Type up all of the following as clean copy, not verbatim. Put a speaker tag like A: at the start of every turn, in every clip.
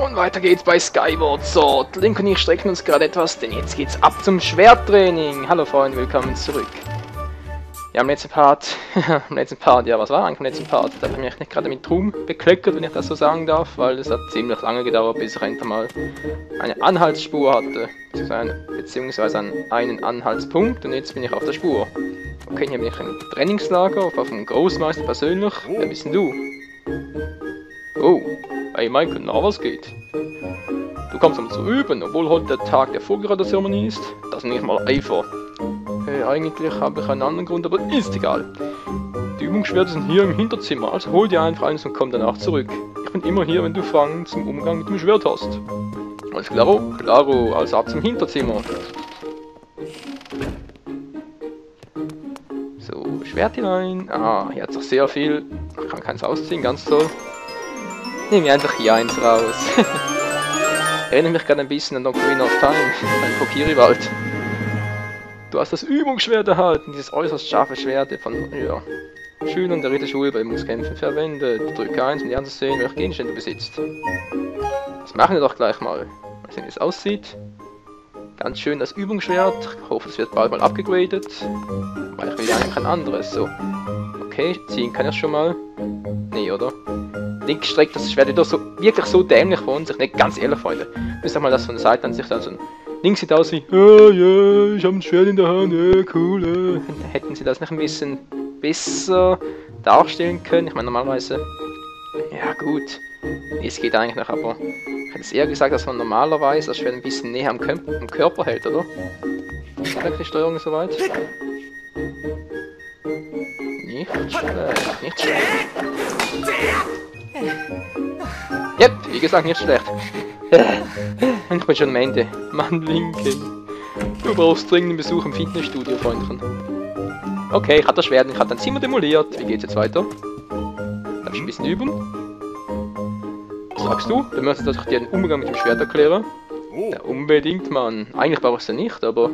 A: Und weiter geht's bei Skyward Sword. Link und ich strecken uns gerade etwas, denn jetzt geht's ab zum Schwerttraining. Hallo Freunde, willkommen zurück. Ja, im letzten Part, ja, was war eigentlich im letzten Part? Da habe ich mich nicht gerade mit Ruhm bekleckert, wenn ich das so sagen darf, weil es hat ziemlich lange gedauert, bis ich endlich mal eine Anhaltsspur hatte, beziehungsweise einen Anhaltspunkt, und jetzt bin ich auf der Spur. Okay, hier bin ich im Trainingslager, auf dem Großmeister persönlich. Wer bist denn du? Oh, hey Michael, na was geht? Du kommst um zu üben, obwohl heute der Tag der Vorgeradezeremonie ist. Das nenne ich mal Eifer. Eigentlich habe ich einen anderen Grund, aber ist egal. Die Übungsschwerter sind hier im Hinterzimmer, also hol dir einfach eines und komm danach zurück. Ich bin immer hier, wenn du Fragen zum Umgang mit dem Schwert hast. Alles klaro? Klaro, also ab zum Hinterzimmer. So, Schwert hinein. Ah, hier hat sich sehr viel. Ich kann keins ausziehen, ganz toll. Nehmen wir einfach hier eins raus. Erinnere mich gerade ein bisschen an Ocarina of Time, ein Kokiri-Wald. Du hast das Übungsschwert erhalten, dieses äußerst scharfe Schwert von Schülern der Ritterschule bei Übungskämpfen verwendet. Drücke 1, um die zu sehen, welche Gegenstände du besitzt. Das machen wir doch gleich mal. Mal sehen, wie es aussieht. Ganz schön das Übungsschwert. Ich hoffe, es wird bald mal abgegradet. Weil ich will ja eigentlich ein anderes. So. Okay, ziehen kann ich schon mal. Nee, oder? Link streckt das Schwert wieder so, wirklich so dämlich von sich. Nicht ganz ehrlich, Freunde. Müsst ihr mal das von der Seite an sich dann so. Link sieht aus wie, ja, ich habe ein Schwert in der Hand, cool. Hätten sie das nicht ein bisschen besser darstellen können? Ich meine, normalerweise, ja gut, es geht eigentlich noch, aber ich hätte es eher gesagt, dass man normalerweise das Schwert ein bisschen näher am Körper hält, oder? Ist die Steuerung soweit? Nicht schlecht, nicht schlecht. Yep, wie gesagt, nicht schlecht. Ich bin schon am Ende. Mann, Linken. Du brauchst dringend einen Besuch im Fitnessstudio, Freundchen. Okay, ich hatte das Schwert, ich hatte ein Zimmer demoliert. Wie geht's jetzt weiter? Darf ich ein bisschen üben? Was sagst du? Du möchtest, dass ich dir den Umgang mit dem Schwert erkläre? Ja, unbedingt, Mann. Eigentlich brauche ich es ja nicht, aber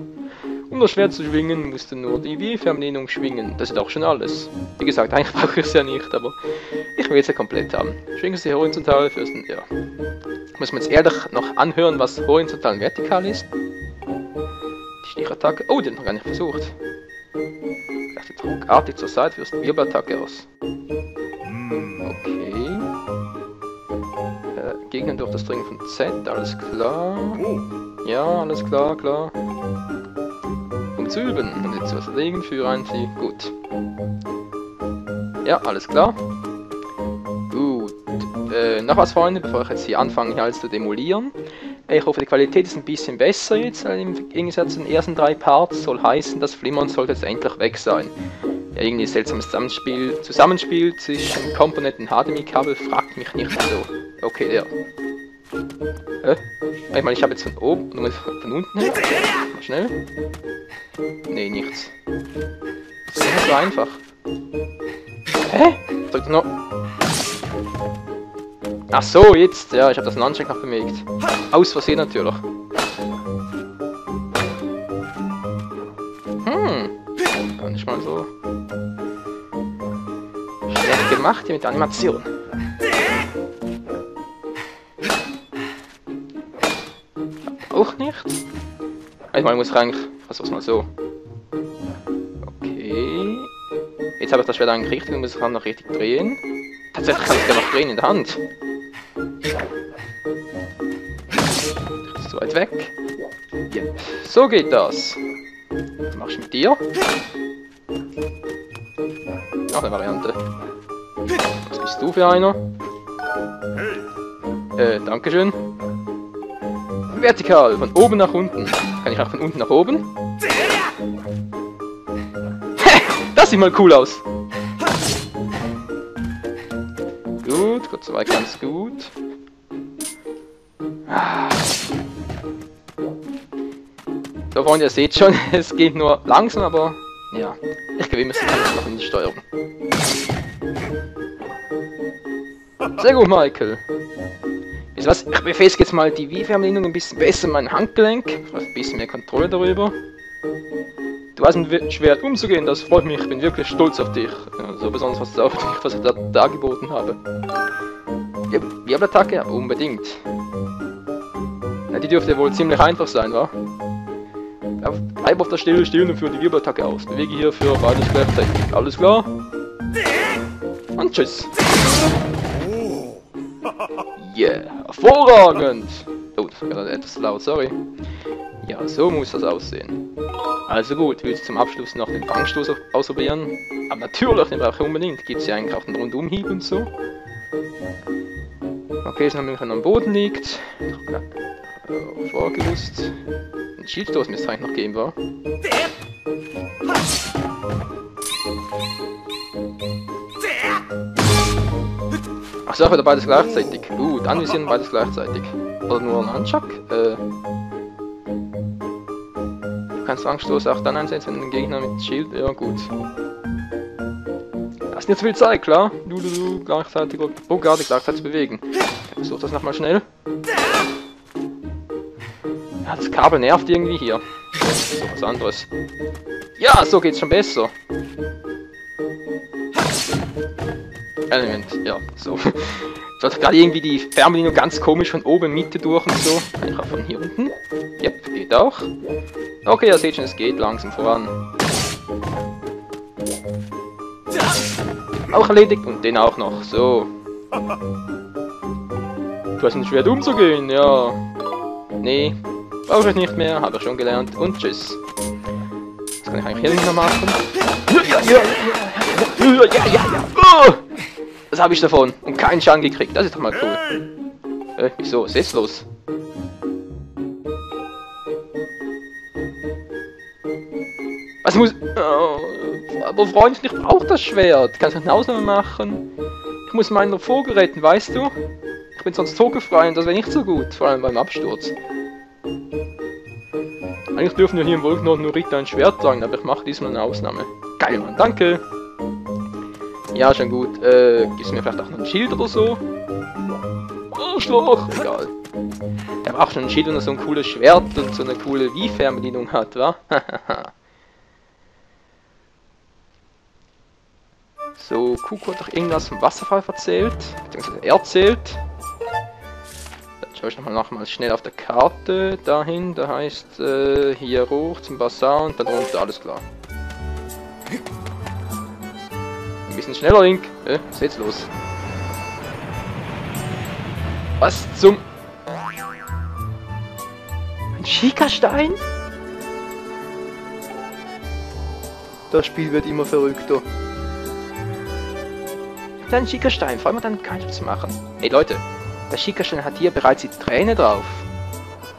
A: um das Schwert zu schwingen, musst du nur die W-Fernbedienung schwingen. Das ist auch schon alles. Wie gesagt, eigentlich brauche ich es ja nicht, aber ich will es ja komplett haben. Schwingen Sie horizontal, fürsten, ja. Muss man jetzt ehrlich noch anhören, was horizontal und vertikal ist. Die Stichattacke. Oh, die hat noch gar nicht versucht. Gleich die druckartig zur Seite, führst die Wirbelattacke aus. Okay. Gegner durch das Drücken von Z, alles klar. Ja, alles klar, klar. Um zu üben. Und jetzt was legen, für ein Sie. Gut. Ja, alles klar. Gut. Noch was, Freunde, bevor ich jetzt hier anfange, hier alles zu demolieren. Ich hoffe, die Qualität ist ein bisschen besser jetzt, im Gegensatz zu den ersten 3 Parts. Soll heißen, das Flimmern sollte jetzt endlich weg sein. Ja, irgendwie ein seltsames Zusammenspiel zwischen Komponenten HDMI-Kabel, fragt mich nicht so. Okay, der. Ich meine, ich habe jetzt von oben und von unten her. Mal schnell. Nee, nichts. Das ist nicht so einfach. Hä? Drückt noch. Ach so, jetzt. Ja, ich habe das Nunchuck noch bewegt. Aus Versehen natürlich. Gar nicht mal so schlecht gemacht hier mit der Animation. Auch nicht. Ich meine, ich muss eigentlich fast mal so. Okay. Jetzt habe ich das Schwert eigentlich richtig und muss es noch richtig drehen. Tatsächlich kann ich es ja noch drehen in der Hand. Das ist zu weit weg. Yep. So geht das. Was mach ich mit dir? Noch eine Variante. Was bist du für einer? Dankeschön. Vertikal, von oben nach unten. Kann ich auch von unten nach oben? Das sieht mal cool aus. Gut, Gott sei Dank ganz gut. So, Freunde, ihr seht schon, es geht nur langsam, aber ja, ich gewinne es noch in die Steuerung. Sehr gut, Michael. Wisst ihr was? Ich befestige jetzt mal die Wii-Fernbedienung ein bisschen besser in mein Handgelenk. Ich habe ein bisschen mehr Kontrolle darüber. Du weißt mit Schwert umzugehen, das freut mich. Ich bin wirklich stolz auf dich. Ja, so besonders was ich da geboten habe. Wirbelattacke? Ja, unbedingt. Ja, die dürfte wohl ziemlich einfach sein, wa? Bleib auf der Stelle stehen und führe die Wirbelattacke aus. Bewege hier für beides gleichzeitig. Alles klar? Und tschüss. Yeah, hervorragend! Oh, das war gerade etwas laut, sorry. Ja, so muss das aussehen. Also gut, willst du zum Abschluss noch den Fangstoß ausprobieren? Aber natürlich, den brauche ich unbedingt. Gibt es ja eigentlich auch den Rundumhieb und so. Okay, so wenn er am Boden liegt. Vorgewusst. Ein Schildstoß müsste es eigentlich noch geben, wa? Ach so, wieder beides gleichzeitig. Dann visieren beides gleichzeitig. Oder nur ein Nunchuck? Du kannst Fangstoß auch dann einsetzen, wenn ein Gegner mit Schild. Ja, gut. Das ist nicht zu viel Zeit, klar? Du gleichzeitig ruckartig gleichzeitig bewegen. Ich versuch das nochmal schnell. Ja, das Kabel nervt irgendwie hier. So was anderes. Ja, so geht's schon besser. Element, ja, so. Ich hatte gerade irgendwie die Fernbedienung ganz komisch von oben Mitte durch und so. Kann ich auch von hier unten? Yep, geht auch. Okay, ihr seht schon, es geht langsam voran. Auch erledigt und den auch noch, so. Du hast ein Schwert umzugehen, ja. Nee, brauche ich nicht mehr, habe ich schon gelernt und tschüss. Was kann ich eigentlich hier nicht noch machen? Ja. Was habe ich davon? Und keinen Schaden gekriegt, das ist doch mal cool. Wieso? Was ist los? Was muss... Oh, aber Freund, ich brauche das Schwert. Kannst du eine Ausnahme machen? Ich muss meinen Vogel retten, weißt du? Ich bin sonst vogelfrei und das wäre nicht so gut, vor allem beim Absturz. Eigentlich dürfen wir hier im Wolkennord nur Ritter ein Schwert tragen, aber ich mache diesmal eine Ausnahme. Geil, Mann, danke! Ja, schon gut. Gibst du mir vielleicht auch noch ein Schild oder so? Arschloch! Egal. Der braucht schon ein Schild, wenn er so ein cooles Schwert und so eine coole Wii-Fernbedienung hat, wa? So, Kuku hat doch irgendwas vom Wasserfall erzählt, beziehungsweise erzählt. Dann schaue ich nochmal schnell auf der Karte dahin, da heißt hier hoch zum Basar und dann runter, alles klar. Ein bisschen schneller, Link. Was ist jetzt los? Was zum... Ein Schikastein? Das Spiel wird immer verrückter. Ein Schikastein, vor allem dann keinen zu machen. Ey Leute, der Schikastein hat hier bereits die Träne drauf.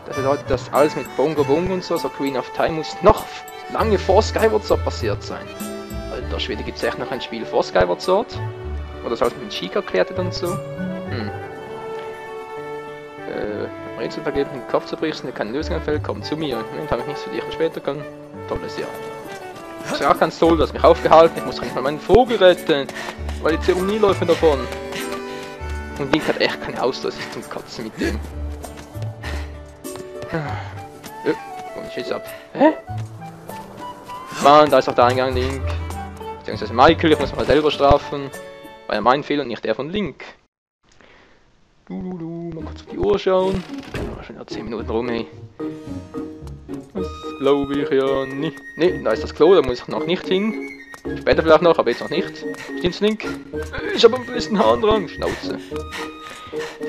A: Das bedeutet, dass alles mit Bongo Bongo und so Queen of Time muss noch lange vor Skyward Sword passiert sein. Alter Schwede, gibt es echt noch ein Spiel vor Skyward Sword? Oder das alles mit Chica erklärt und so? Rätsel vergeben, den Kopf zerbrichst, der keine Lösung einfällt, komm zu mir. Moment, habe ich nichts für dich später kann. Tolles Jahr. Das ist auch ganz toll, du hast mich aufgehalten, ich muss eigentlich mal meinen Vogel retten, weil die Zeremonie läuft mir davon. Und Link hat echt keine Ausdauer, es ist zum Kotzen mit dem. Und ich schieße ab. Hä? Mann, da ist auch der Eingang, Link. Beziehungsweise Michael, ich muss mich mal selber strafen. War ja mein Fehler und nicht der von Link. Mal kurz auf die Uhr schauen. Oh, schon 10 Minuten rum, ey. Das glaube ich ja nicht. Ne, da ist das Klo, da muss ich noch nicht hin. Später vielleicht noch, aber jetzt noch nicht. Stimmt's, Link? Ich habe am besten Harndrang. Schnauze.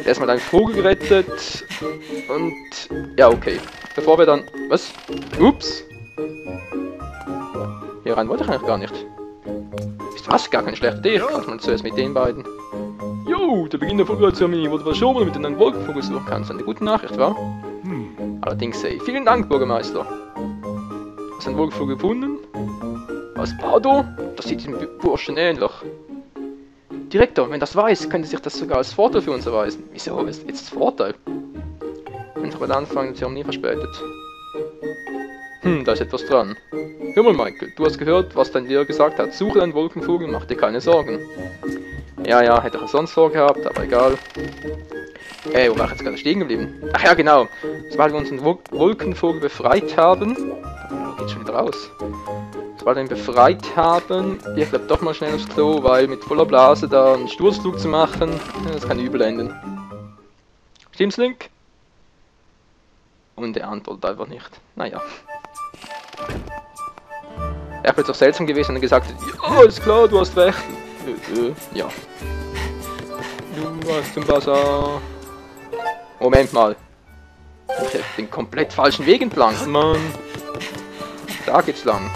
A: Erstmal deinen Vogel gerettet. Und... ja, okay. Bevor wir dann... was? Ups. Hier rein wollte ich eigentlich gar nicht. Ist was? Gar keine schlechte Idee. Ich kann mal zuerst mit den beiden. Jo, der Beginn der Vogelzeremonie wurde verschoben, damit du einen Wolkenvogel suchen kannst. Eine gute Nachricht, wa? Allerdings, ey. Vielen Dank, Bürgermeister. Hast du einen Wolkenvogel gefunden? Was, Bardo? Das sieht dem Burschen ähnlich. Direktor, wenn das weiß, könnte sich das sogar als Vorteil für uns erweisen. Wieso? Ist jetzt Vorteil? Wenn ich bei der Anfang der Zeremonie verspätet. Da ist etwas dran. Hör mal, Michael, du hast gehört, was dein Lehrer gesagt hat. Suche einen Wolkenvogel, mach dir keine Sorgen. Ja, hätte ich auch sonst vorgehabt, aber egal. Wo war ich jetzt gerade stehen geblieben? Ach ja, genau. Sobald wir unseren Wolkenvogel befreit haben... geht schon wieder raus. Sobald wir ihn befreit haben... ich glaube doch mal schnell aufs Klo, weil mit voller Blase da einen Sturzflug zu machen... das kann übel enden. Stimmt's, Link? Und er antwortet einfach nicht. Naja. Er wäre doch seltsam gewesen, wenn er gesagt hätte, ja, alles klar, du hast recht. Ja. Du hast zum Bazar. Moment mal. Ich hab den komplett falschen Weg entlang. Mann. Da geht's lang.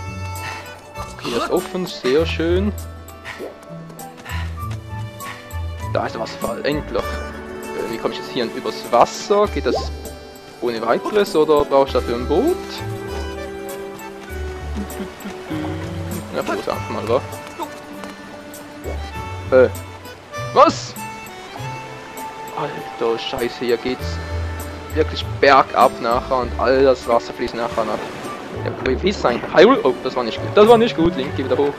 A: Okay, das ist offen, sehr schön. Da ist der Wasserfall, endlich. Wie komme ich jetzt hier übers Wasser? Geht das ohne weiteres oder brauche ich dafür ein Boot? Ja, versuch's einfach mal, wa? Was? Alter, Scheiße, hier geht's wirklich bergab nachher und all das Wasser fließt nachher nach. Ja, wie ist sein? Oh, das war nicht gut. Das war nicht gut, Link, geh wieder hoch.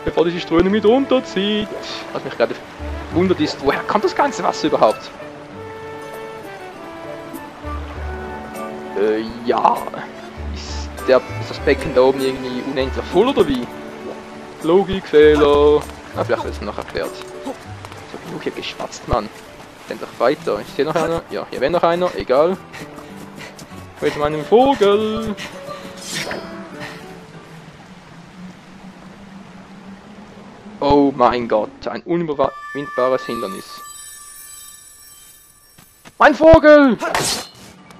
A: Bevor die Ströme mit runterzieht. Was mich gerade wundert ist, woher kommt das ganze Wasser überhaupt? Ja. Ist das Becken da oben irgendwie unendlich voll oder wie? Logikfehler. Na, vielleicht wird es noch erklärt. So genug hier geschwatzt, Mann. Dann doch weiter. Ich sehe noch einer. Ja, hier wäre noch einer. Egal. Mit meinem Vogel. Oh mein Gott, ein unüberwindbares Hindernis. Mein Vogel!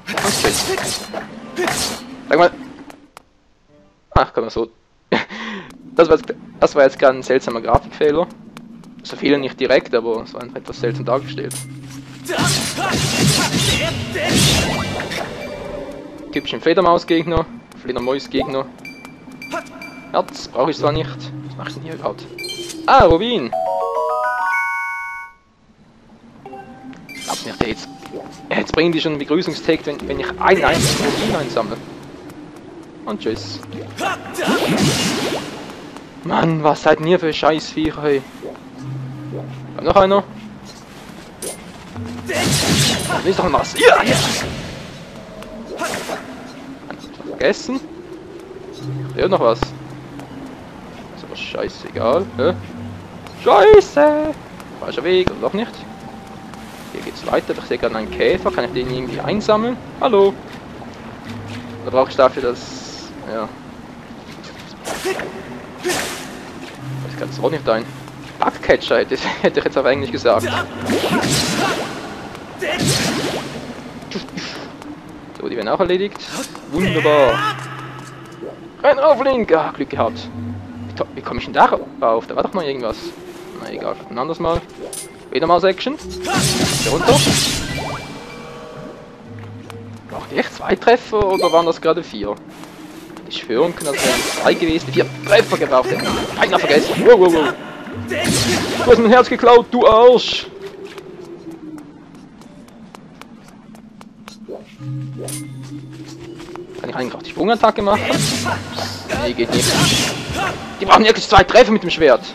A: Okay. Sag mal. Ach, kann man so. Das war jetzt gerade ein seltsamer Grafikfehler. So viele nicht direkt, aber es war einfach etwas seltsam dargestellt. Typischen Fledermaus-Gegner, Fledermäus-Gegner. Herz brauche ich zwar nicht. Was mache ich denn hier überhaupt? Ah, Rubin! Glaubst nicht, jetzt bringen die schon einen Begrüßungstext, wenn ich einen einzigen Rubin einsammle. Und tschüss. Mann, was seid ihr für Scheißviecher, hey? Kommt noch einer? Da ist doch noch was. Ja, ja! Vergessen? Hier noch was. Ist aber scheißegal. Scheiße! Falscher Weg, oder doch nicht? Hier geht's weiter. Ich sehe gerade einen Käfer. Kann ich den irgendwie einsammeln? Hallo! Da brauche ich dafür das. Ja. Ich kann das auch nicht ein. Bugcatcher hätte ich jetzt aber eigentlich gesagt. So, die werden auch erledigt. Wunderbar. Renn auf, Link! Ah, Glück gehabt. Wie komme ich denn da rauf? Da war doch mal irgendwas. Na egal, ein anderes Mal. Wieder mal Action. Hier runter. Braucht ihr echt 2 Treffer oder waren das gerade 4? Ich schwören können, das wären 2 gewesen. 4 Treffer gebraucht. Keiner vergessen. Wow, wow, wow. Du hast mein Herz geklaut, du Arsch! Kann ich eigentlich auch die Sprungattacke machen? Nee, geht nicht. Die brauchen wirklich 2 Treffer mit dem Schwert.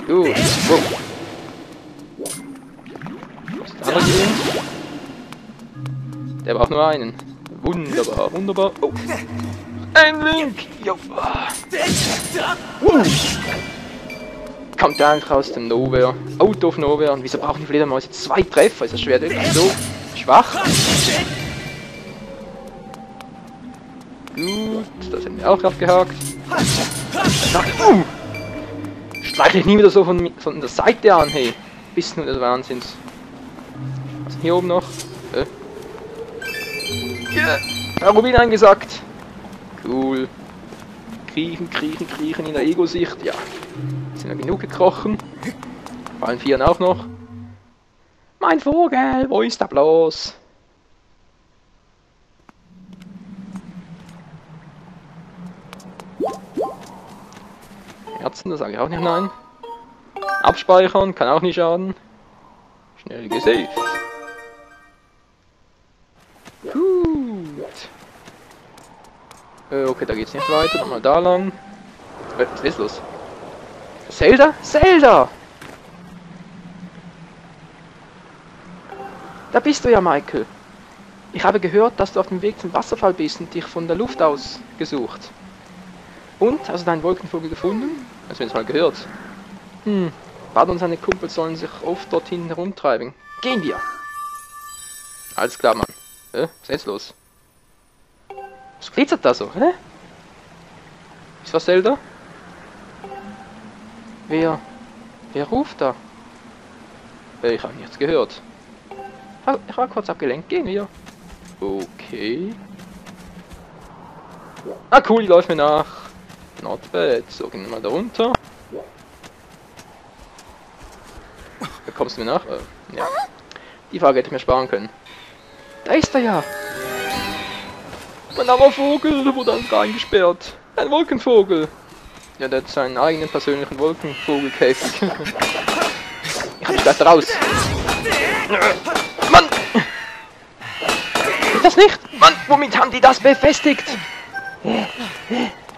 A: Gut. Wow. Was ist der andere gesehen? Der braucht nur einen. Wunderbar, wunderbar. Oh. Ein Link! Jo. Kommt der eigentlich aus dem Nowhere? Out of Nowhere. Und wieso brauchen die Fledermäuse 2 Treffer? Ist das Schwert wirklich so schwach? Gut, das hätten wir auch abgehakt. Streichle ich nie wieder so von der Seite an, hey. Bist du des Wahnsinns. Was ist hier oben noch? Ja, Rubin eingesackt. Cool. Kriechen, kriechen, kriechen in der Ego-Sicht. Ja. Sind ja genug gekrochen. Fallen 4 auch noch. Mein Vogel, wo ist er bloß? Herzen, da sage ich auch nicht nein. Abspeichern, kann auch nicht schaden. Schnell gesaved. Gut. Okay, da geht's nicht weiter. Nochmal da lang. Was ist los? Zelda? Zelda! Da bist du ja, Michael. Ich habe gehört, dass du auf dem Weg zum Wasserfall bist und dich von der Luft aus gesucht. Und? Hast du deinen Wolkenvogel gefunden? Hast du jetzt mal gehört? Bud und seine Kumpel sollen sich oft dort hinten herumtreiben. Gehen wir! Alles klar, Mann. Was ist jetzt los? Was glitzert da so, hä? Ist was Zelda? Wer ruft da? Ich habe nichts gehört. Ich war kurz abgelenkt. Gehen wir. Okay. Ah cool, die läuft mir nach. Not bad. So, gehen wir mal da runter. Kommst du mir nach? Ja. Die Frage hätte ich mir sparen können. Da ist er ja. Mein armer Vogel, der wurde einfach eingesperrt. Ein Wolkenvogel. Ja, der hat seinen eigenen persönlichen Wolkenvogelkäfig. Ich hab dich gleich raus. Mann! Geht das nicht? Mann, womit haben die das befestigt?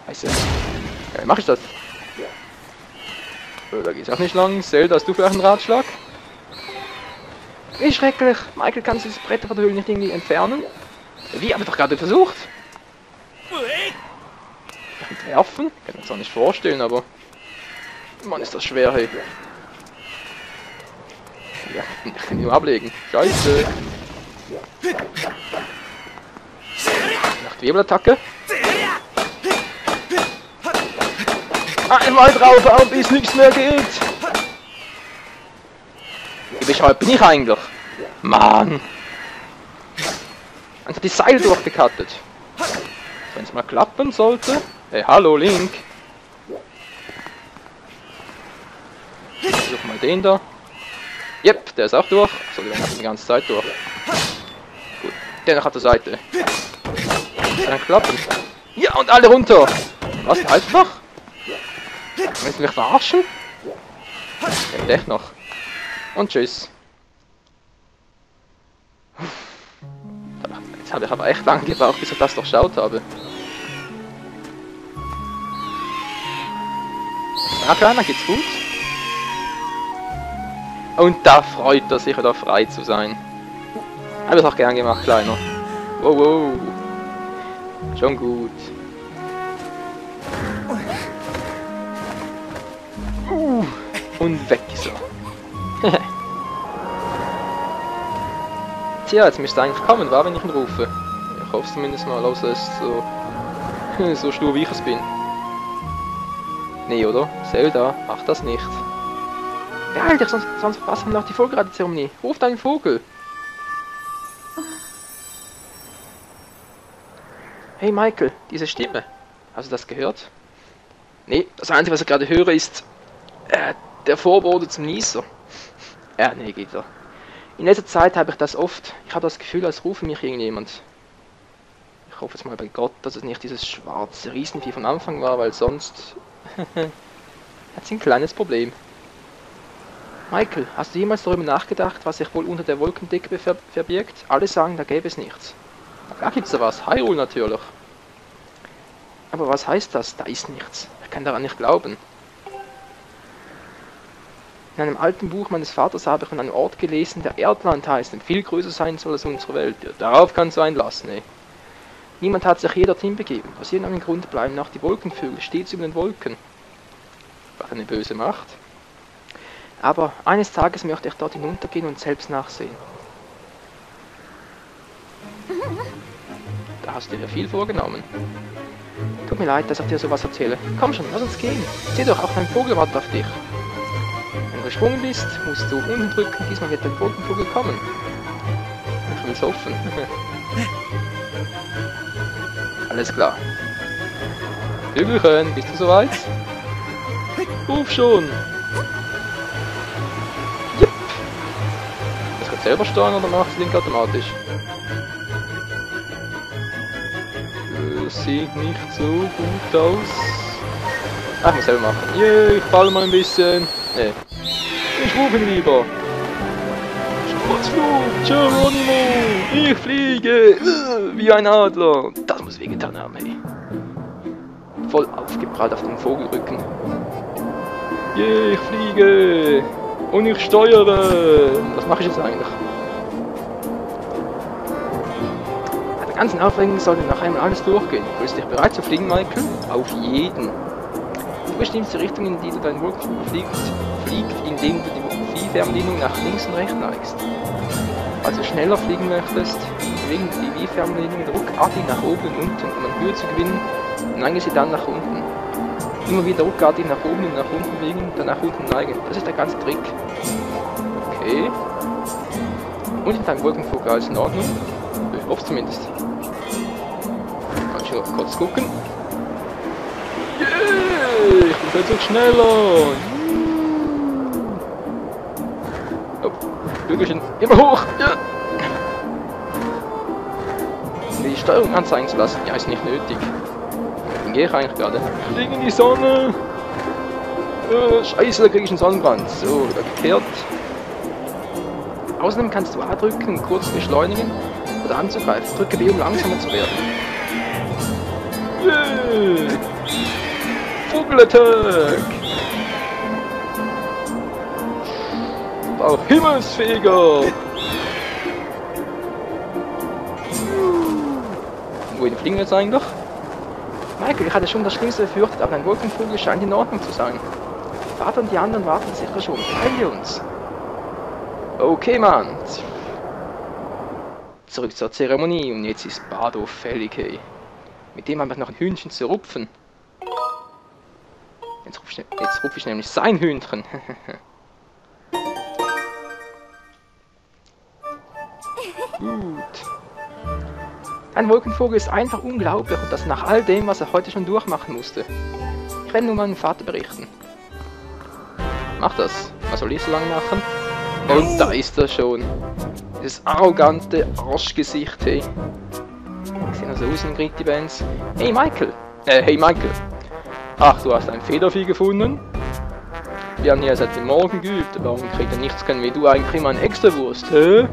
A: Scheiße. Ja, wie mach ich das? So, da geht's auch nicht lang. Zelda, hast du vielleicht einen Ratschlag? Wie schrecklich. Michael, kannst du das Brett von der Höhle nicht irgendwie entfernen? Wie, hab ich doch gerade versucht. Werfen? Kann ich mir zwar nicht vorstellen, aber... Mann, ist das schwer, hey. Ja, ich kann ihn nur ablegen. Scheiße. Nachtwebelattacke. Einmal drauf, bis nichts mehr geht. Wie bescheuert bin ich eigentlich? Mann. Einfach die Seile durchgekattet. Wenn es mal klappen sollte. Hey, hallo Link. Ich versuche mal den da. Yep, der ist auch durch. So, der hat die ganze Zeit durch. Gut, der noch auf der Seite. Kann klappen. Ja, und alle runter. Was, einfach? Willst du mich verarschen? Ja, echt noch. Und tschüss. Jetzt habe ich aber echt lange gebraucht, bis ich das durchschaut habe. Ja, Kleiner, geht's gut? Und da freut er sich, wieder frei zu sein. Habe ich auch gern gemacht, Kleiner. Wow, wow. Schon gut. Und weg ist er. Tja, jetzt müsste er eigentlich kommen, war, wenn ich ihn rufe. Ich hoffe zumindest mal, außer es so, so stur wie ich es bin. Nee, oder? Zelda, mach das nicht. Beeil dich, sonst verpassen wir noch die Vogelreiterzeremonie. Ruf deinen Vogel. Hey Michael, diese Stimme. Hast du das gehört? Nee, das Einzige, was ich gerade höre, ist der Vorbote zum Nieser. Nee, geht er. In letzter Zeit habe ich das oft. Ich habe das Gefühl, als rufe mich irgendjemand. Ich hoffe jetzt mal bei Gott, dass es nicht dieses schwarze Riesenvieh von Anfang war, weil sonst hat sie ein kleines Problem. Michael, hast du jemals darüber nachgedacht, was sich wohl unter der Wolkendecke verbirgt? Alle sagen, da gäbe es nichts. Da gibt's da was. Hyrule natürlich. Aber was heißt das? Da ist nichts. Ich kann daran nicht glauben. In einem alten Buch meines Vaters habe ich von einem Ort gelesen, der Erdland heißt und viel größer sein soll als unsere Welt. Ja, darauf kannst du einlassen, ey. Niemand hat sich hier dorthin begeben. Aus irgendeinem Grund bleiben auch die Wolkenvögel stets über den Wolken. Was eine böse Macht. Aber eines Tages möchte ich dort hinuntergehen und selbst nachsehen. Da hast du dir viel vorgenommen. Tut mir leid, dass ich dir sowas erzähle. Komm schon, lass uns gehen. Sieh doch, auch dein Vogel wartet auf dich. Wenn du gesprungen bist, musst du unten drücken. Diesmal wird dein Wolkenvogel kommen. Ich will's hoffen. Alles klar. Vögelchen, bist du soweit? Ruf schon! Yep. Das kann selber steuern oder macht es Link automatisch? Sieht nicht so gut aus. Ach, ich muss selber machen. Yeah, ich falle mal ein bisschen. Nee. Ich rufe ihn lieber. Sturzflug, Geronimo! Ich fliege! Wie ein Adler! Das muss wehgetan haben, ey. Voll aufgeprallt auf den Vogelrücken. Yeah, ich fliege! Und ich steuere! Was mache ich jetzt eigentlich? Bei der ganzen Aufregung sollte nach einmal alles durchgehen. Fühlst du dich bereit zu fliegen, Michael? Auf jeden! bestimmst die Richtung, in die du deinen Wolkenflug fliegt, indem du die Wii-Fernbedienung nach links und rechts neigst. Also schneller fliegen möchtest, bewegen die Wii-Fernbedienung ruckartig nach oben und unten, um an Höhe zu gewinnen, und neige sie dann nach unten. Immer wieder ruckartig nach oben und nach unten bewegen, dann nach unten neigen. Das ist der ganze Trick. Okay. Und in deinem Wolkenflug alles in Ordnung? Ich hoffe zumindest. Kann ich noch kurz gucken. Yeah! Ich bin plötzlich schneller! Oh, Flügelchen immer hoch! Ja! Die Steuerung anzeigen zu lassen, ja, ist nicht nötig. Wohin gehe ich eigentlich gerade? Ich fliege in die Sonne! Scheiße, da kriege ich einen Sonnenbrand. So, wieder gekehrt. Außerdem kannst du A drücken, kurz beschleunigen oder anzugreifen. Drücke B, um langsamer zu werden. Yeah! Vogelattack! Und auch Himmelsfeger! Wohin fliegen wir jetzt eigentlich? Michael, ich hatte schon das Schlimmste befürchtet, aber dein Wolkenvogel scheint in Ordnung zu sein. Vater und die anderen warten sicher schon. Beeile uns! Okay, Mann. Zurück zur Zeremonie und jetzt ist Bardo fällig, hey. Mit dem haben wir noch ein Hühnchen zu rupfen. Jetzt rupfe ich nämlich sein Hühnchen. Gut. Ein Wolkenvogel ist einfach unglaublich und das nach all dem, was er heute schon durchmachen musste. Ich werde nur meinem Vater berichten. Mach das. Was soll ich so lange machen? Und da ist er schon. Dieses arrogante Arschgesicht, hey. Ich sehe noch so aus in Gritty Bands. Hey Michael! Hey Michael! Ach, du hast ein Federvieh gefunden? Wir haben hier seit dem Morgen geübt, warum kriegt er nichts können wie du eigentlich immer eine Extrawurst, hä?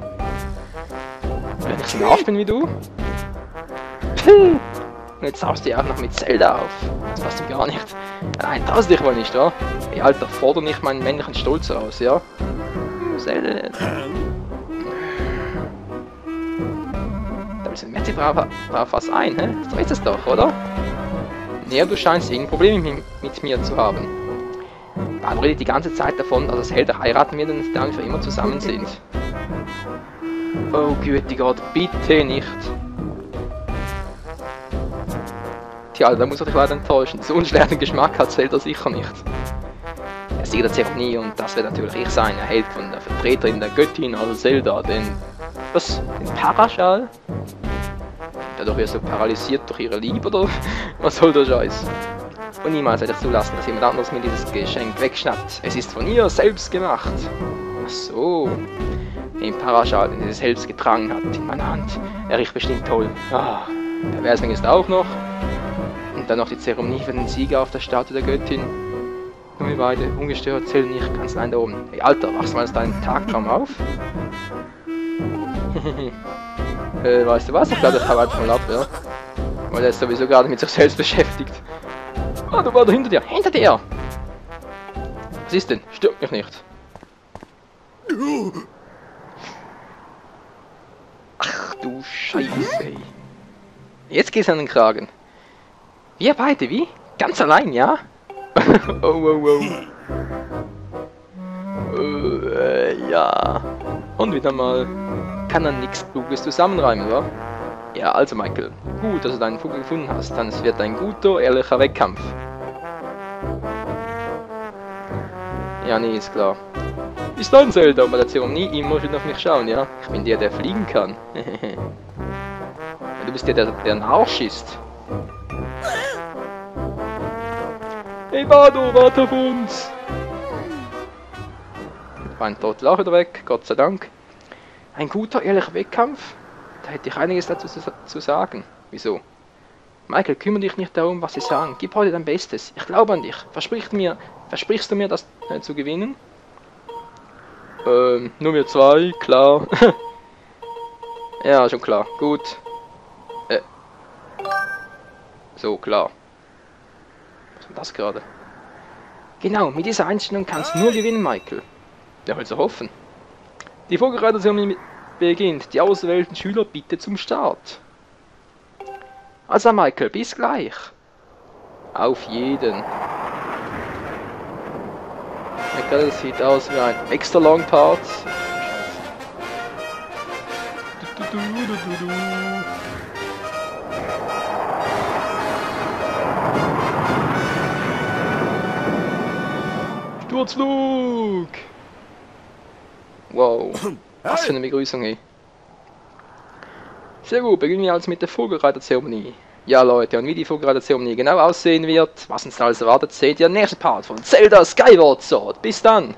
A: Wenn ich so nerv bin wie du? Puh. Und jetzt haust du ja auch noch mit Zelda auf. Das passt ihm gar nicht. Nein, traust dich wohl nicht, wa? Hey Alter, fordere nicht meinen männlichen Stolz aus, ja? Zelda. Da willst du Messi drauf was ein, hä? So ist es doch, oder? Ja, du scheinst irgendein Problem mit mir zu haben. Bardo redet die ganze Zeit davon, dass das Zelda heiraten wird und sie dann für immer zusammen sind. Oh gütiger Gott, bitte nicht. Tja, da muss er dich leider enttäuschen. So einen schlechten Geschmack hat Zelda sicher nicht. Der Sieger der Zeremonie, und das wird natürlich ich sein, erhält von der Vertreterin der Göttin, also Zelda, den Paraschal? Dadurch wird so paralysiert durch ihre Liebe, oder was soll der Scheiß? Und niemals werde ich zulassen, dass jemand anderes mir dieses Geschenk wegschnappt. Es ist von ihr selbst gemacht. Ach so. Den Paraschal, den sie selbst getragen hat, in meiner Hand. Er riecht bestimmt toll. Ah, der Versling ist auch noch. Und dann noch die Zeremonie für den Sieger auf der Statue der Göttin. Nur wir beide, ungestört, zählen nicht ganz allein da oben. Hey Alter, wachst du mal aus deinem Tagtraum auf? Weißt du was? Ich glaube, das hau einfach mal ab, ja? Weil er ist sowieso gerade mit sich selbst beschäftigt. Ah, du warst hinter dir! Hinter dir! Was ist denn? Stört mich nicht. Ach du Scheiße, ey. Jetzt geht's an den Kragen. Wir beide, wie? Ganz allein, ja? Oh. Ja. Und wieder mal. Kann er nichts Kluges zusammenreimen, wa? Ja, also Michael. Gut, dass du deinen Vogel gefunden hast. Dann wird ein guter, ehrlicher Wettkampf. Ja, nee, ist klar. Bis dann, Zelda, bei der Zeremonie immer schön auf mich schauen, ja? Ich bin der fliegen kann. Du bist der ein Arsch ist. Hey Bardo, warte auf uns! Mein Trottel auch wieder weg, Gott sei Dank. Ein guter, ehrlicher Wettkampf? Da hätte ich einiges dazu zu sagen. Wieso? Michael, kümmere dich nicht darum, was sie sagen. Gib heute dein Bestes. Ich glaube an dich. Versprichst du mir, das zu gewinnen? Nur wir zwei, klar. Ja, schon klar. Gut. So, klar. Was war das gerade? Genau, mit dieser Einstellung kannst du nur gewinnen, Michael. Ja, also hoffen. Die Vogelreiterzeremonie beginnt. Die auserwählten Schüler bitte zum Start. Also Michael, bis gleich. Auf jeden. Okay, das sieht aus wie ein extra long Part. Sturzflug! Wow, was für eine Begrüßung, ey. Sehr gut, beginnen wir also mit der Vorbereiterzeremonie. Ja Leute, und wie die Vorbereiterzeremonie genau aussehen wird, was uns da alles erwartet, seht ihr im nächsten Part von Zelda Skyward Sword. Bis dann!